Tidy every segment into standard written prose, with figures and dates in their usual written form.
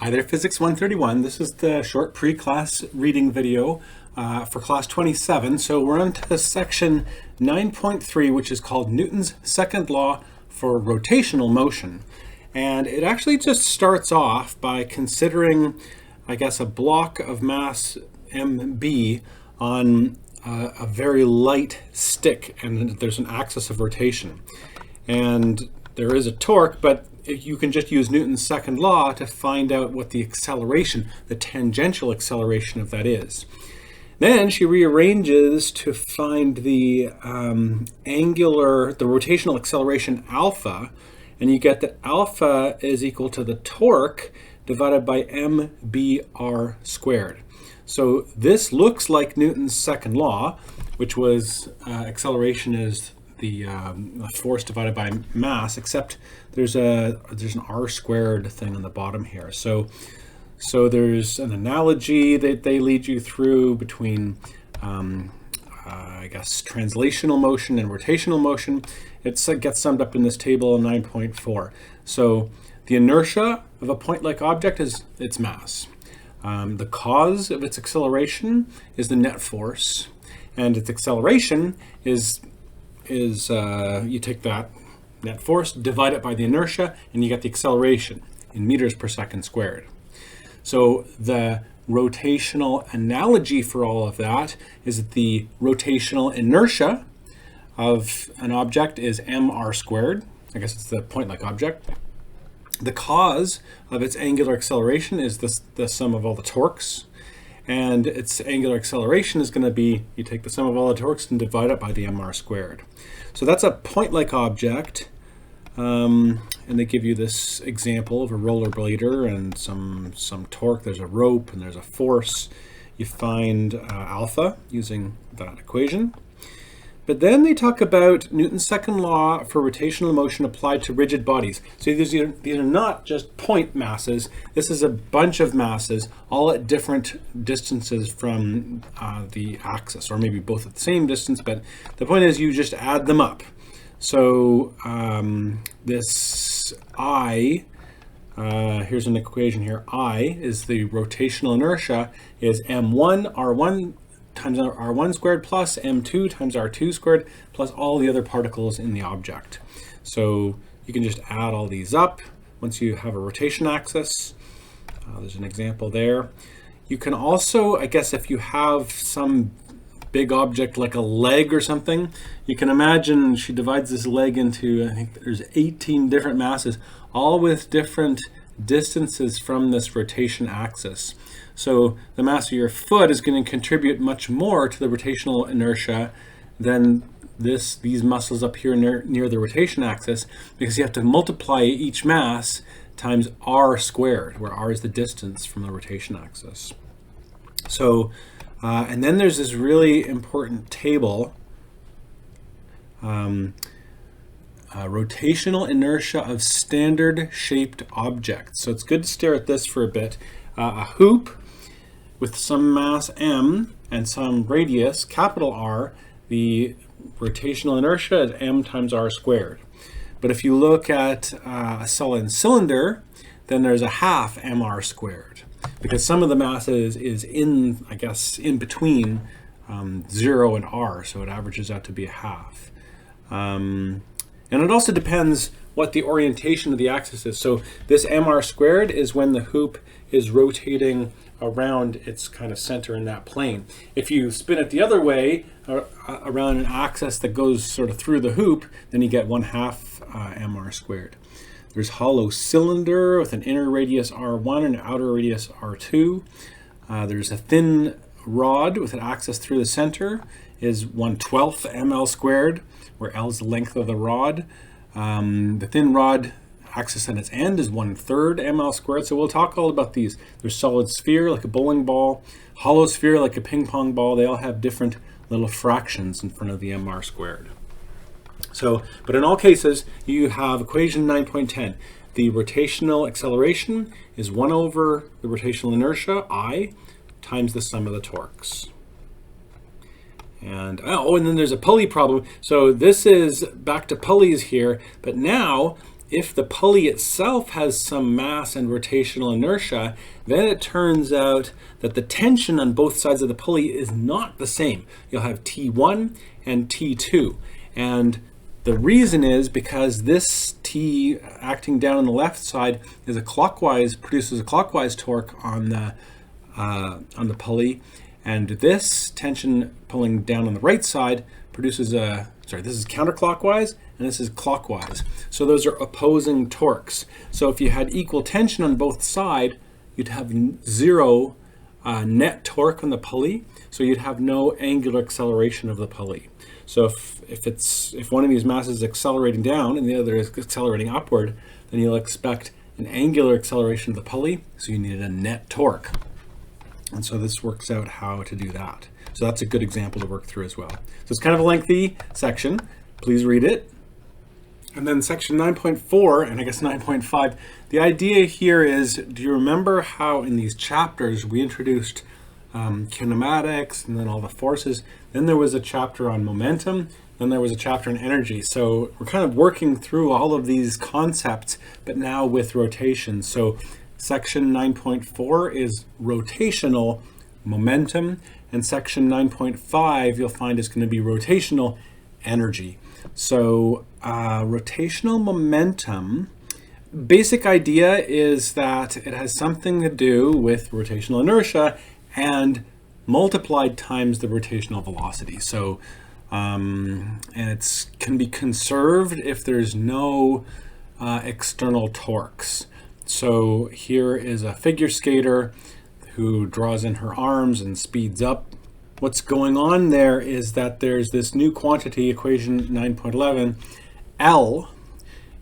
Hi there, Physics 131. This is the short pre-class reading video for class 27. So we're on to section 9.3, which is called Newton's second law for rotational motion. And it actually just starts off by considering, I guess, a block of mass mb on a very light stick, and there's an axis of rotation. And there is a torque, but you can just use Newton's second law to find out what the acceleration, the tangential acceleration of that is. Then she rearranges to find the rotational acceleration alpha, and you get that alpha is equal to the torque divided by mbr squared. So this looks like Newton's second law, which was acceleration is the force divided by mass, except there's an r squared thing on the bottom here. So there's an analogy that they lead you through between I guess translational motion and rotational motion. It gets summed up in this table 9.4. So the inertia of a point-like object is its mass. The cause of its acceleration is the net force, and its acceleration is you take that net force, divide it by the inertia, and you get the acceleration in meters per second squared. So the rotational analogy for all of that is that the rotational inertia of an object is mr squared. I guess it's the point-like object. The cause of its angular acceleration is the sum of all the torques. And its angular acceleration is going to be, you take the sum of all the torques and divide it by the mr squared. So that's a point-like object. And they give you this example of a rollerblader and some torque. There's a rope and there's a force. You find alpha using that equation. But then they talk about Newton's second law for rotational motion applied to rigid bodies. So these are not just point masses. This is a bunch of masses, all at different distances from the axis, or maybe both at the same distance, but the point is you just add them up. So this I, here's an equation here, I is the rotational inertia, is m1 r1 times r1 squared plus m2 times r2 squared plus all the other particles in the object. So you can just add all these up once you have a rotation axis. There's an example there. You can also, I guess, if you have some big object like a leg or something, you can imagine she divides this leg into, I think there's 18 different masses, all with different distances from this rotation axis. So the mass of your foot is going to contribute much more to the rotational inertia than these muscles up here near the rotation axis, because you have to multiply each mass times r squared, where r is the distance from the rotation axis. So, and then there's this really important table, rotational inertia of standard shaped objects. So it's good to stare at this for a bit. A hoop with some mass m and some radius, capital R, the rotational inertia is m times r squared. But if you look at a solid cylinder, then there's a half mr squared, because some of the mass is in, I guess, in between 0 and r, so it averages out to be a half. And it also depends what the orientation of the axis is. So this mr squared is when the hoop is rotating around its kind of center in that plane. If you spin it the other way, around an axis that goes sort of through the hoop, then you get 1/2 mr squared. There's hollow cylinder with an inner radius r1 and an outer radius r2. There's a thin rod with an axis through the center, is 1/12 ml squared, where L is the length of the rod. The thin rod axis at its end is 1/3 ml squared. So we'll talk all about these. There's solid sphere like a bowling ball, hollow sphere like a ping pong ball. They all have different little fractions in front of the mr squared. So, but in all cases, you have equation 9.10. The rotational acceleration is 1 over the rotational inertia, I, times the sum of the torques. And then there's a pulley problem. So this is back to pulleys here, but now if the pulley itself has some mass and rotational inertia, then it turns out that the tension on both sides of the pulley is not the same. You'll have T1 and T2. And the reason is because this T acting down on the left side is produces a clockwise torque on the pulley, and this tension pulling down on the right side produces this is counterclockwise and this is clockwise. So those are opposing torques. So if you had equal tension on both sides, you'd have zero net torque on the pulley, so you'd have no angular acceleration of the pulley. So if one of these masses is accelerating down and the other is accelerating upward, then you'll expect an angular acceleration of the pulley, so you need a net torque. And so this works out how to do that. So that's a good example to work through as well. So it's kind of a lengthy section. Please read it. And then section 9.4 and I guess 9.5, the idea here is, do you remember how in these chapters we introduced kinematics and then all the forces? Then there was a chapter on momentum, then there was a chapter on energy. So we're kind of working through all of these concepts, but now with rotation. So section 9.4 is rotational momentum, and section 9.5 you'll find is going to be rotational energy. So rotational momentum, basic idea is that it has something to do with rotational inertia and multiplied times the rotational velocity. So and it can be conserved if there's no external torques. So here is a figure skater who draws in her arms and speeds up. What's going on there is that there's this new quantity, equation 9.11. L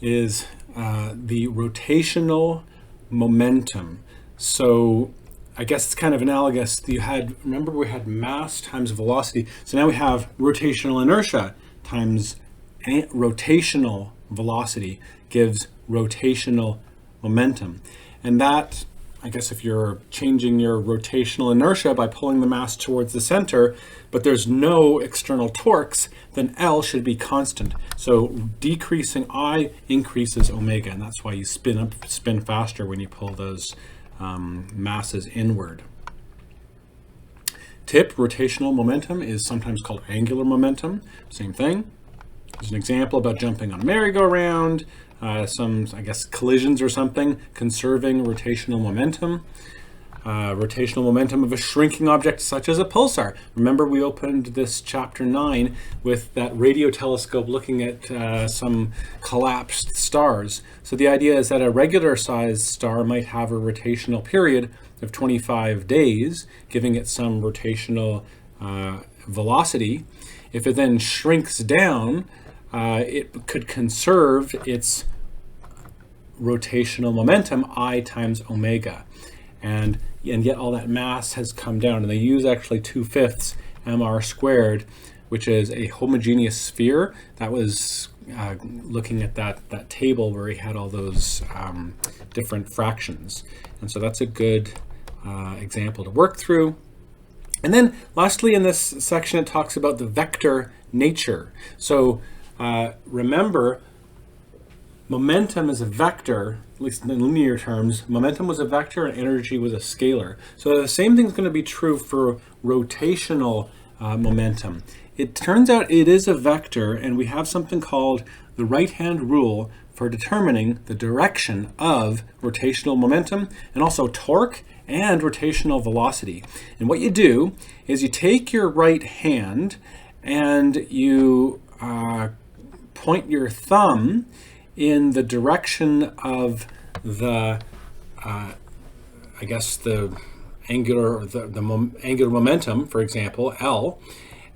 is the rotational momentum. So I guess it's kind of analogous. Remember we had mass times velocity. So now we have rotational inertia times rotational velocity gives rotational momentum. And that, I guess if you're changing your rotational inertia by pulling the mass towards the center, but there's no external torques, then L should be constant. So decreasing I increases omega, and that's why you spin faster when you pull those masses inward. Tip, rotational momentum is sometimes called angular momentum, same thing. There's an example about jumping on a merry-go-round, some, I guess, collisions or something, conserving rotational momentum. Rotational momentum of a shrinking object such as a pulsar. Remember we opened this chapter 9 with that radio telescope looking at some collapsed stars. So the idea is that a regular sized star might have a rotational period of 25 days, giving it some rotational velocity. If it then shrinks down, it could conserve its rotational momentum, I times omega. And yet all that mass has come down, and they use actually 2/5 mr squared, which is a homogeneous sphere. That was looking at that table where he had all those different fractions. And so that's a good example to work through. And then lastly in this section it talks about the vector nature. So remember, momentum is a vector, at least in linear terms. Momentum was a vector and energy was a scalar. So the same thing is going to be true for rotational momentum. It turns out it is a vector, and we have something called the right-hand rule for determining the direction of rotational momentum and also torque and rotational velocity. And what you do is you take your right hand and you point your thumb in the direction of the, I guess the angular, angular momentum, for example, L,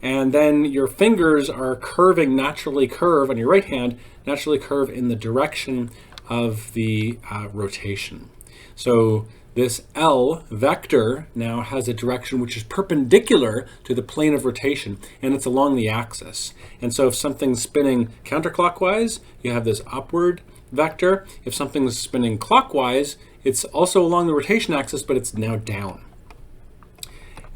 and then your fingers are naturally curve on your right hand, naturally curve in the direction of the rotation. So this L vector now has a direction which is perpendicular to the plane of rotation, and it's along the axis. And so if something's spinning counterclockwise, you have this upward vector. If something's spinning clockwise, it's also along the rotation axis, but it's now down.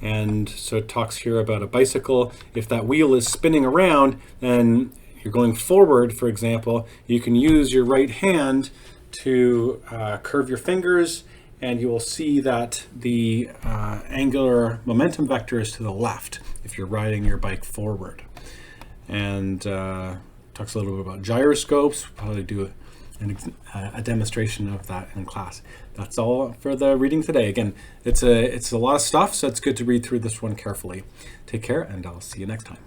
And so it talks here about a bicycle. If that wheel is spinning around, then you're going forward, for example, you can use your right hand to curve your fingers, and you will see that the angular momentum vector is to the left if you're riding your bike forward. And talks a little bit about gyroscopes. We'll probably do a demonstration of that in class. That's all for the reading today. Again, it's a lot of stuff, so it's good to read through this one carefully. Take care, and I'll see you next time.